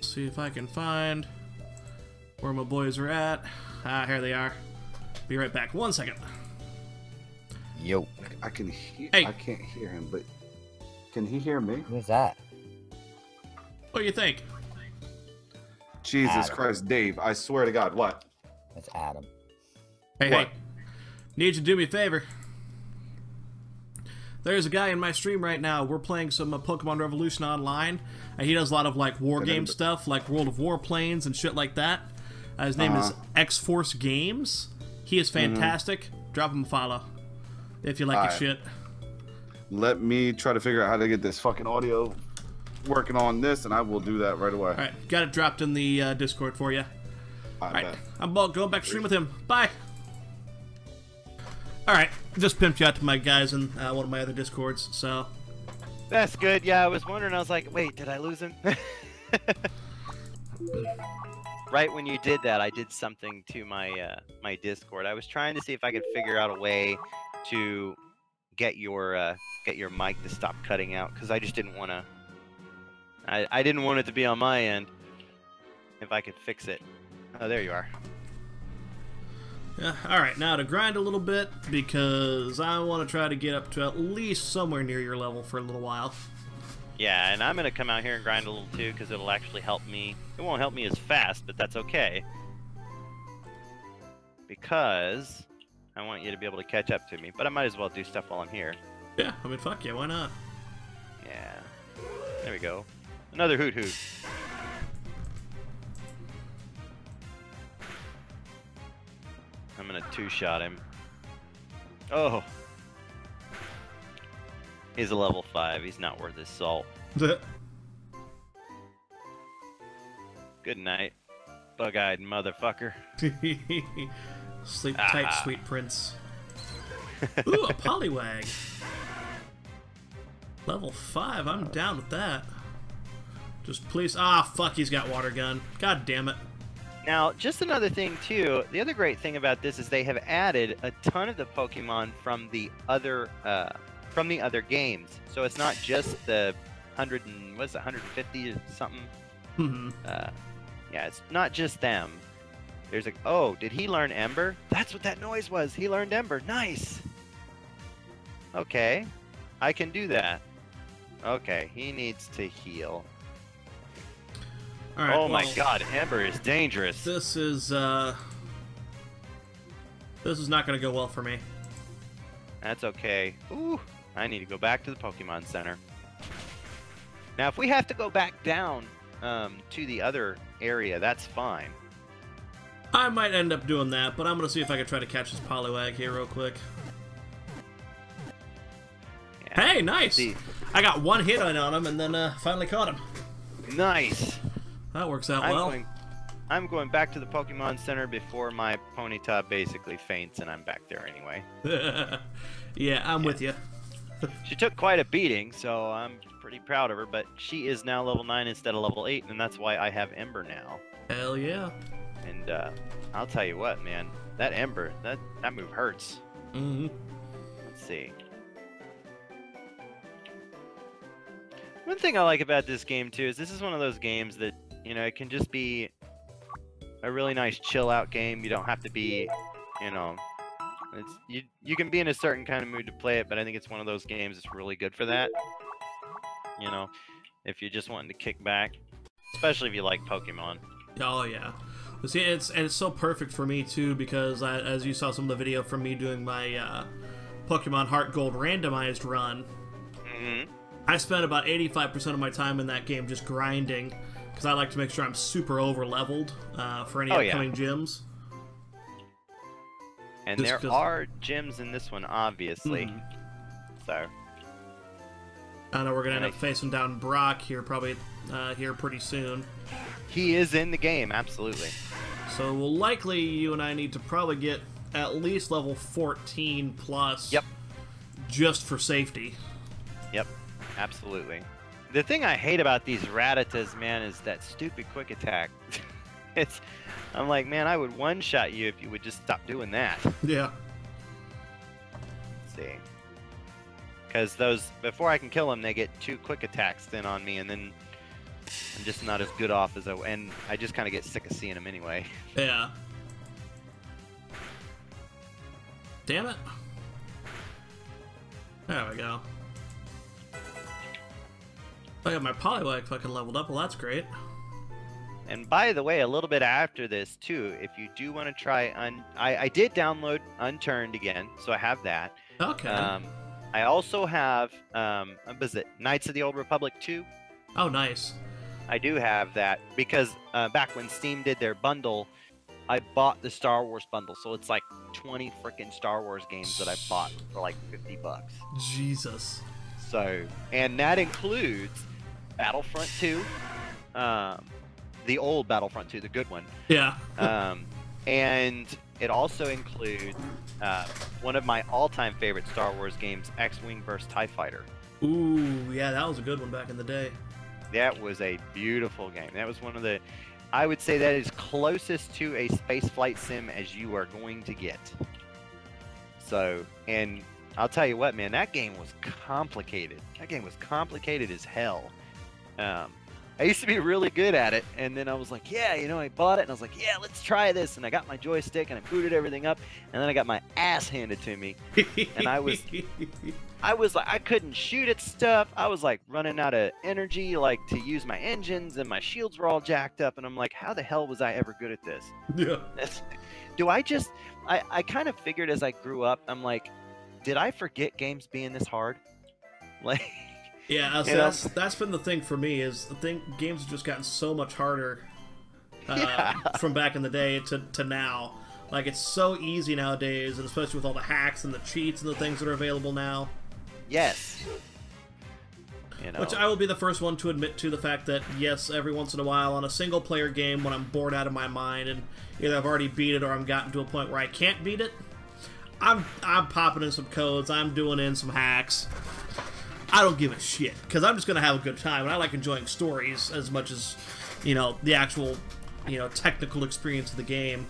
See if I can find where my boys are at. Ah, here they are. Be right back. 1 second. Yo. I can hear. Hey. I can't hear him, but can he hear me? Who's that? What do you think? Jesus Adam. Christ, Dave! I swear to God, what? It's Adam. Hey, What? hey. Need you to do me a favor. There's a guy in my stream right now. We're playing some Pokemon Revolution online. And he does a lot of like war game stuff, like World of Warplanes and shit like that. His name is X-Force Games. He is fantastic. Drop him a follow if you like his shit. Let me try to figure out how to get this fucking audio working on this, and I will do that right away. All right, got it dropped in the Discord for you. I Alright, bet. I'm going back to stream with him. Bye! Alright, just pimped you out to my guys in one of my other Discords, so... That's good. Yeah, I was wondering. I was like, wait, did I lose him? Right when you did that, I did something to my my Discord. I was trying to see if I could figure out a way to get your mic to stop cutting out, because I just didn't want to. I didn't want it to be on my end. If I could fix it. Oh, there you are. Yeah, alright, now to grind a little bit, because I want to try to get up to at least somewhere near your level for a little while. Yeah, and I'm going to come out here and grind a little too, because it'll actually help me. It won't help me as fast, but that's okay. Because I want you to be able to catch up to me, but I might as well do stuff while I'm here. Yeah, I mean, fuck yeah, why not? Yeah. There we go. Another Hoot Hoot. I'm gonna two-shot him. Oh! He's a level 5. He's not worth his salt. Good night, bug-eyed motherfucker. Sleep tight, sweet prince. Ooh, a Poliwag. Level 5, I'm down with that. Just please... Ah, fuck, he's got water gun. God damn it. Now, just another thing too. The other great thing about this is they have added a ton of the Pokemon from the other games. So it's not just the 150 or something. Yeah, it's not just them. There's a... Oh, did he learn Ember? That's what that noise was. He learned Ember. Nice. Okay, I can do that. Okay, he needs to heal. All right, Oh my well, God, Ember is dangerous. This is not going to go well for me. That's okay. Ooh, I need to go back to the Pokemon Center. Now, if we have to go back down to the other area, that's fine. I might end up doing that, but I'm going to see if I can try to catch this Poliwag here real quick. Yeah. Hey, nice! See. I got one hit on him and then finally caught him. Nice. That works out well. I'm going back to the Pokemon Center before my Ponyta basically faints, and I'm back there anyway. Yeah, I'm with you. She took quite a beating, so I'm pretty proud of her, but she is now level 9 instead of level 8, and that's why I have Ember now. Hell yeah. And I'll tell you what, man, that Ember, that move hurts. Mm-hmm. Let's see. One thing I like about this game too is this is one of those games that, you know, it can just be a really nice chill out game. You don't have to be, you know, you can be in a certain kind of mood to play it, but I think it's one of those games that's really good for that. You know, if you're just wanting to kick back, especially if you like Pokemon. Oh yeah. See, it's so perfect for me too, because as you saw some of the video from me doing my Pokemon Heart Gold randomized run, I spent about 85% of my time in that game just grinding, because I like to make sure I'm super over leveled for any upcoming gyms. And there are gyms in this one, obviously. So I know we're gonna end up facing down Brock here, probably here pretty soon. He is in the game, absolutely. So we'll likely, you and I need to probably get at least level 14 plus. Yep. Just for safety. Yep, absolutely. The thing I hate about these Ratatas, man, is that stupid quick attack. I'm like, man, I would one-shot you if you would just stop doing that. Yeah. Let's see. Because those, before I can kill them, they get 2 quick attacks then on me, and then I'm just not as good off as and I just kind of get sick of seeing them anyway. Yeah. Damn it. There we go. I got my Poliwag fucking leveled up. Well, that's great. And by the way, a little bit after this too, if you do want to try, I did download Unturned again, so I have that. Okay. I also have, what is it, Knights of the Old Republic 2? Oh, nice. I do have that because back when Steam did their bundle, I bought the Star Wars bundle, so it's like 20 freaking Star Wars games that I bought for like $50. Jesus. So, and that includes Battlefront 2, the old Battlefront 2, the good one. Yeah. And it also includes one of my all-time favorite Star Wars games, X-Wing vs. TIE Fighter. Ooh, yeah, that was a good one back in the day. That was a beautiful game. That was one of the, I would say that is closest to a space flight sim as you are going to get. So, and I'll tell you what, man, that game was complicated. That game was complicated as hell. I used to be really good at it, and then I was like, yeah, you know, I bought it, and I was like, yeah, let's try this, and I got my joystick, and I booted everything up, and then I got my ass handed to me, and I was like, I couldn't shoot at stuff. I was like running out of energy, like to use my engines, and my shields were all jacked up, and I'm like, how the hell was I ever good at this? Yeah. I kind of figured as I grew up, I'm like, did I forget games being this hard? Like, yeah, that's been the thing for me, is I think games have just gotten so much harder from back in the day to now. Like, it's so easy nowadays, and especially with all the hacks and the cheats and the things that are available now. Yes. You know. Which I will be the first one to admit to the fact that, yes, every once in a while on a single-player game when I'm bored out of my mind and either I've already beat it or I'm gotten to a point where I can't beat it, I'm popping in some codes, I'm doing in some hacks. I don't give a shit, because I'm just going to have a good time, and I like enjoying stories as much as, you know, the actual, you know, technical experience of the game.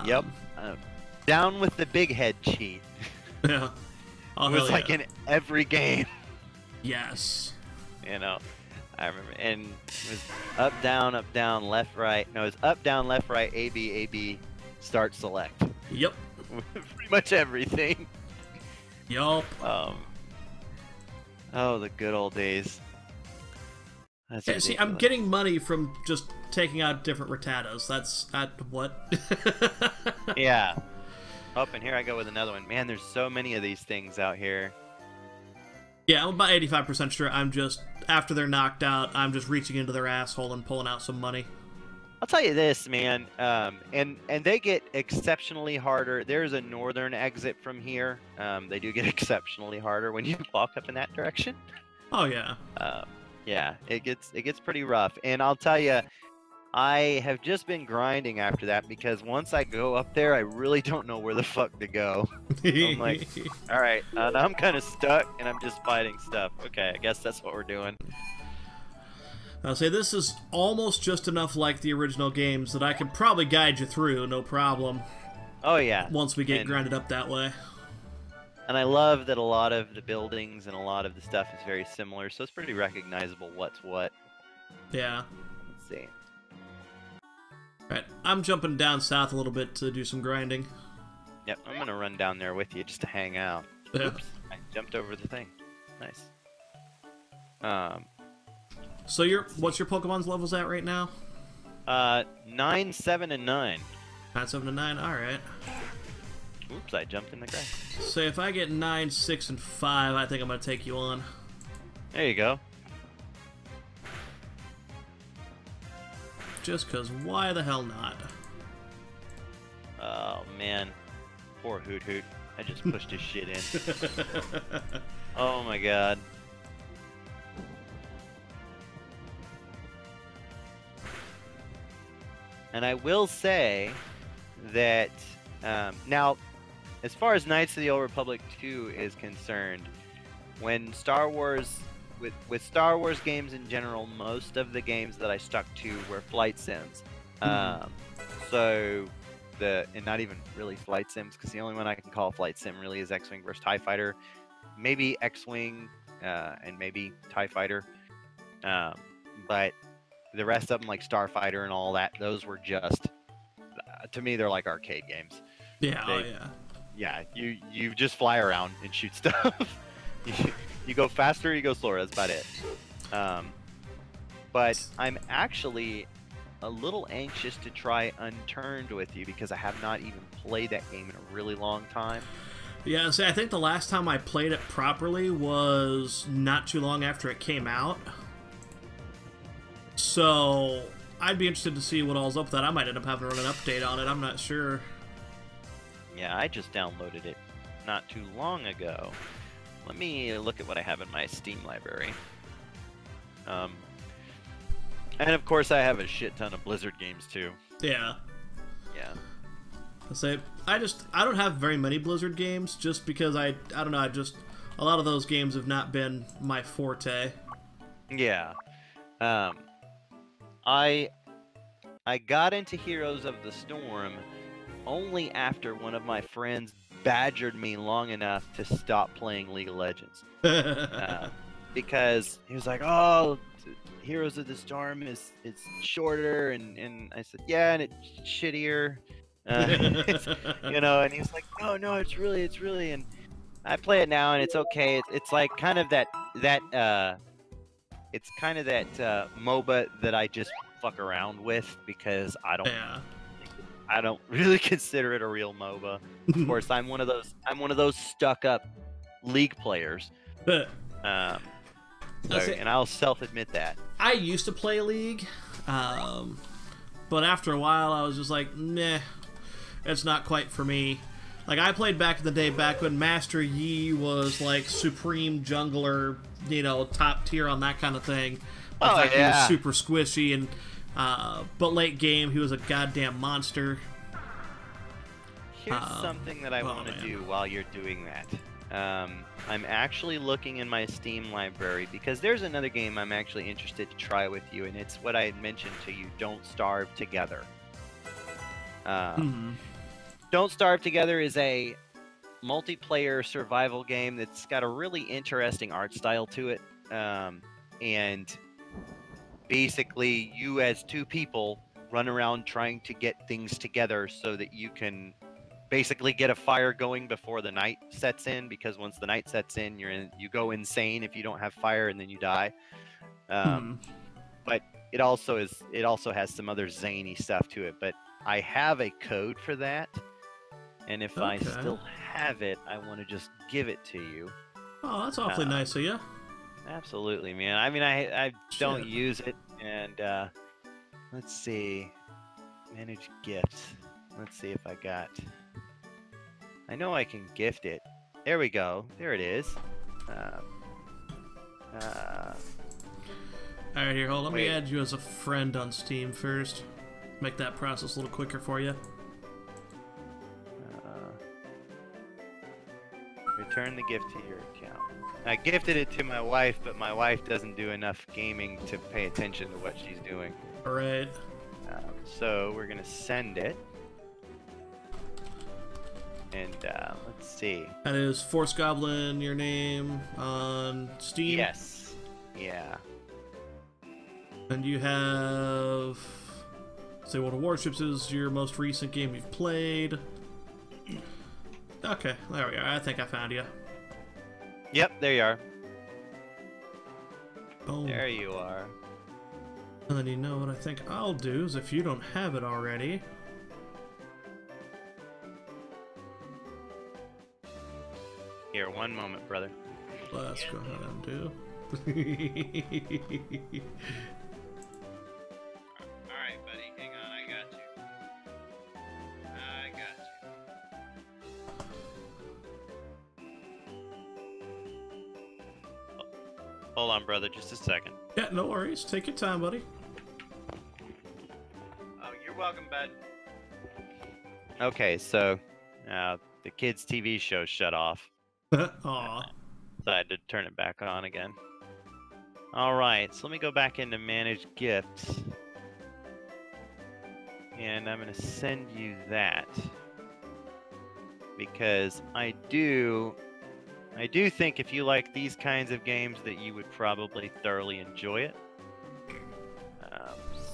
Yep. Down with the big head cheat. Yeah. Oh, it was like in every game. Yes. You know, I remember, and it was up, down, left, right. No, it was up, down, left, right, A, B, start, select. Yep. Pretty much everything. Yup. Oh, the good old days. That's yeah, see, I'm getting money from just taking out different Rattatas. That's what? Yeah. Oh, and here I go with another one. Man, there's so many of these things out here. Yeah, I'm about 85% sure I'm just, after they're knocked out, I'm just reaching into their asshole and pulling out some money. I'll tell you this, man, and they get exceptionally harder. There's a northern exit from here. They do get exceptionally harder when you walk up in that direction. Oh yeah. Yeah, it gets pretty rough. And I'll tell you, I have just been grinding after that because once I go up there, I really don't know where the fuck to go. I'm like, all right, now I'm kind of stuck, and I'm just fighting stuff. Okay, I guess that's what we're doing. I'll say this is almost just enough like the original games that I can probably guide you through, no problem. Oh yeah. Once we get grinded up that way. And I love that a lot of the buildings and a lot of the stuff is very similar, so it's pretty recognizable what's what. Yeah. Let's see. Alright, I'm jumping down south a little bit to do some grinding. Yep, I'm gonna run down there with you just to hang out. Yeah. Oops, I jumped over the thing. Nice. So what's your Pokemon's levels at right now? 9, 7, and 9. 9, 7, and 9. All right. Oops, I jumped in the grass. So if I get 9, 6, and 5, I think I'm gonna take you on. There you go. Just cause why the hell not? Oh man, poor Hoot Hoot. I just pushed his shit in. Oh my god. And I will say that now, as far as Knights of the Old Republic 2 is concerned, when Star Wars, with Star Wars games in general, most of the games that I stuck to were flight sims. And not even really flight sims, because the only one I can call flight sim really is X-Wing versus TIE Fighter, maybe X-Wing, and maybe TIE Fighter. But the rest of them, like Starfighter and all that, those were just, to me, they're like arcade games. Yeah, Yeah, you just fly around and shoot stuff. you go faster, you go slower. That's about it. But I'm actually a little anxious to try Unturned with you, because I have not even played that game in a really long time. Yeah, see, I think the last time I played it properly was not too long after it came out. So, I'd be interested to see what all's up with that. I might end up having to run an update on it, I'm not sure. Yeah, I just downloaded it not too long ago. Let me look at what I have in my Steam library. And of course I have a shit ton of Blizzard games too. Yeah. Yeah. I say I don't have very many Blizzard games, just because I don't know, a lot of those games have not been my forte. Yeah. I got into Heroes of the Storm only after one of my friends badgered me long enough to stop playing League of Legends. Because he was like, "Oh, Heroes of the Storm is shorter," and I said, "Yeah, and it's shittier." You know, and he was like, "No, it's really," and I play it now, and it's okay. It's like kind of that MOBA that I just fuck around with, because I don't really consider it a real MOBA. Of course, I'm one of those stuck-up League players. And I'll self-admit that. I used to play League, but after a while I was just like, nah, it's not quite for me. Like, I played back in the day, back when Master Yi was like supreme jungler, you know, top tier on that kind of thing. Like, he was super squishy, and but late game he was a goddamn monster. Here's something that I want to do while you're doing that. I'm actually looking in my Steam library, because there's another game I'm actually interested to try with you, and it's what I had mentioned to you, Don't Starve Together. Don't Starve Together is a multiplayer survival game that's got a really interesting art style to it. And basically, you as two people run around trying to get things together so that you can basically get a fire going before the night sets in, because once the night sets in, you go insane if you don't have fire, and then you die. But it also has some other zany stuff to it. But I have a code for that, and if I still have it, I want to just give it to you. Oh, that's awfully nice of you. Absolutely, man. I mean, I don't use it, and let's see, manage gifts. Let's see if I got. I know I can gift it. There we go. There it is. Alright, here, hold on. Let me add you as a friend on Steam first. Make that process a little quicker for you. Return the gift to your account. I gifted it to my wife, but my wife doesn't do enough gaming to pay attention to what she's doing. Alright. So we're gonna send it. And let's see. That is Force Goblin, your name on Steam? Yes. Yeah. And you have... Say World of Warships is your most recent game you've played. Okay, there we are. I think I found you. Yep, there you are. Boom. There you are. And then you know what I think I'll do is, if you don't have it already... Here, one moment, brother. Let's go ahead and do. Alright, buddy. Hang on, I got you. I got you. Hold on, brother. Just a second. Yeah, no worries. Take your time, buddy. Oh, you're welcome, bud. Okay, so the kids' TV show shut off. Aw. So I had to turn it back on again. All right, so let me go back into manage gifts. And I'm going to send you that. Because I do think if you like these kinds of games that you would probably thoroughly enjoy it.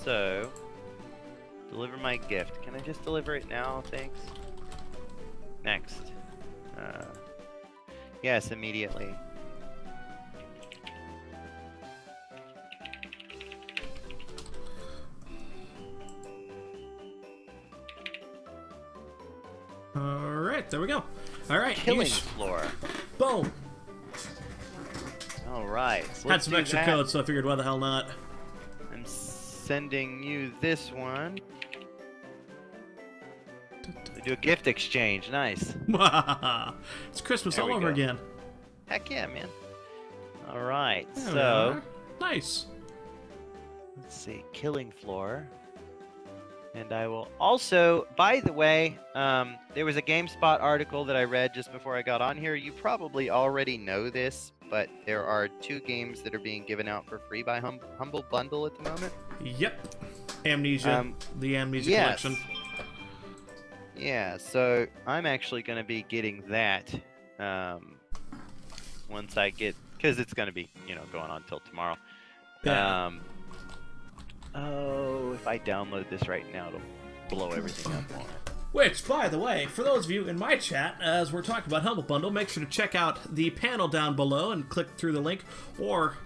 So, deliver my gift. Can I just deliver it now? Thanks. Next. Yes, immediately. Alright, there we go. Alright, Killing floor. Boom. Alright. So Had some extra code, so I figured why the hell not. I'm sending you this one. We do a gift exchange. Nice. It's Christmas There all we over go. again. Heck yeah, man. Alright, There we so are. Nice. let's see. Killing floor. And I will also, by the way, there was a GameSpot article that I read just before I got on here. You probably already know this, but there are 2 games that are being given out for free by Humble Bundle at the moment. Yep. Amnesia. The Amnesia yes. collection. Yeah, so I'm actually going to be getting that once I get, because it's going to be, going on till tomorrow. Yeah. Oh, if I download this right now, it'll blow everything up. Which, by the way, for those of you in my chat, as we're talking about Humble Bundle, make sure to check out the panel down below and click through the link, or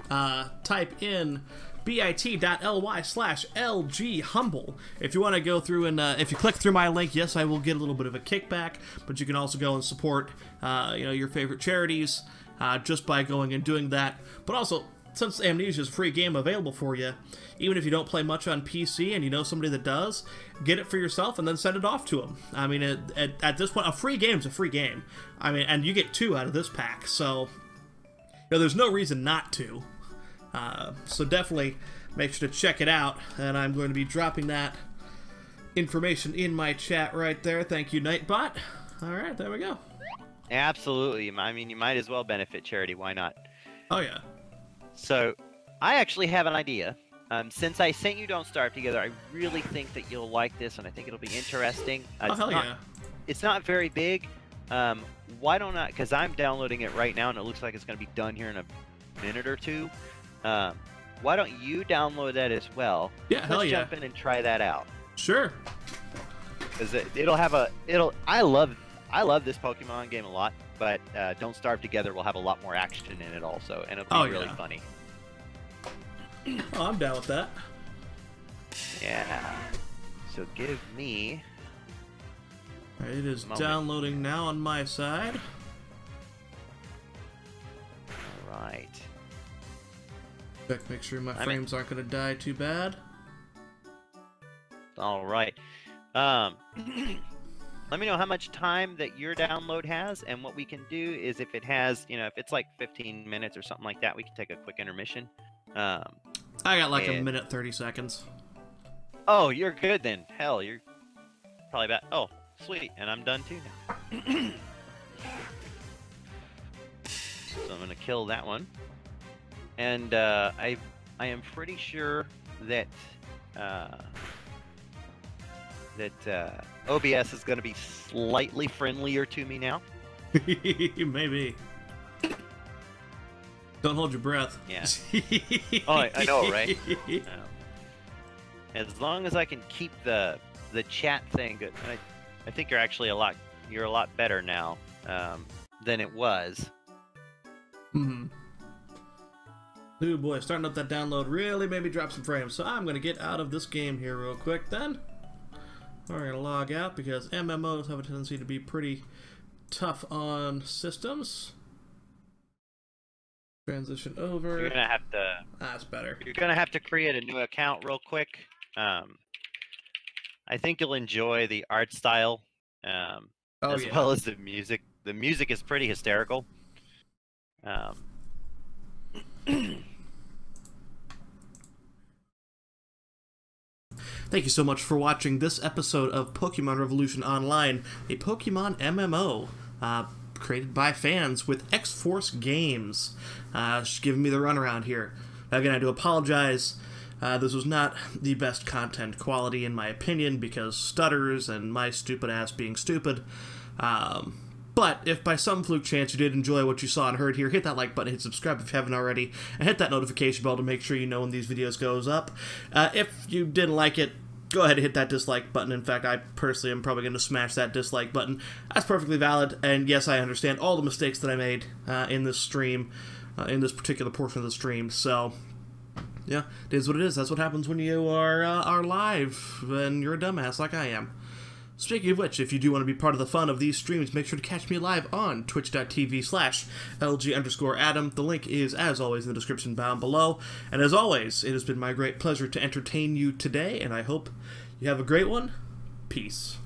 type in bit.ly/LGHumble. If you want to go through and if you click through my link, yes, I will get a little bit of a kickback, but you can also go and support your favorite charities just by going and doing that. But also, since Amnesia is a free game available for you, even if you don't play much on PC and you know somebody that does, get it for yourself and then send it off to them. I mean, at this point, a free game is a free game. I mean, and you get 2 out of this pack, so there's no reason not to. So definitely make sure to check it out, and I'm going to be dropping that information in my chat right there. Thank you, Nightbot. All right, there we go. Absolutely. I mean, you might as well benefit charity. Why not? Oh, yeah. So, I actually have an idea. Since I sent you Don't Starve Together, I really think that you'll like this, and I think it'll be interesting. Oh, hell yeah. It's not very big. Why don't I, because I'm downloading it right now, and it looks like it's going to be done here in a minute or 2. Why don't you download that as well? Yeah, hell yeah. Let's jump in and try that out. Sure. Because I love this Pokemon game a lot, but Don't Starve Together will have a lot more action in it also, and it'll be really funny. Oh, I'm down with that. Yeah. So give me... It is moment. downloading now on my side. Alright. Check, make sure my frames aren't going to die too bad. Alright. Let me know how much time that your download has, and what we can do is if it has, if it's like 15 minutes or something like that, we can take a quick intermission. I got like a minute 30 seconds. Oh, you're good then. Hell, you're probably about... Oh, sweet. And I'm done too now. So I'm going to kill that one. And I am pretty sure that OBS is going to be slightly friendlier to me now. Maybe. Don't hold your breath. Yeah. Oh, I know, right? As long as I can keep the chat thing good, I think you're actually a lot better now than it was. Hmm. Oh boy, starting up that download really made me drop some frames. So I'm gonna get out of this game here real quick. Then we're gonna log out because MMOs have a tendency to be pretty tough on systems. Transition over. You're gonna have to. That's better. You're gonna have to create a new account real quick. I think you'll enjoy the art style, as well as the music. The music is pretty hysterical. Thank you so much for watching this episode of Pokemon Revolution Online, a Pokemon MMO created by fans with X-Force Games. Just giving me the runaround here. Again, I do apologize. This was not the best content quality in my opinion because stutters and my stupid ass being stupid. But if by some fluke chance you did enjoy what you saw and heard here, hit that like button, hit subscribe if you haven't already, and hit that notification bell to make sure you know when these videos goes up. If you didn't like it, go ahead and hit that dislike button. In fact, I personally am probably going to smash that dislike button. That's perfectly valid, and yes, I understand all the mistakes that I made in this stream, in this particular portion of the stream, so yeah, it is what it is. That's what happens when you are live and you're a dumbass like I am. Speaking of which, if you do want to be part of the fun of these streams, make sure to catch me live on twitch.tv/LG_Adam. The link is, as always, in the description down below. And as always, it has been my great pleasure to entertain you today, and I hope you have a great one. Peace.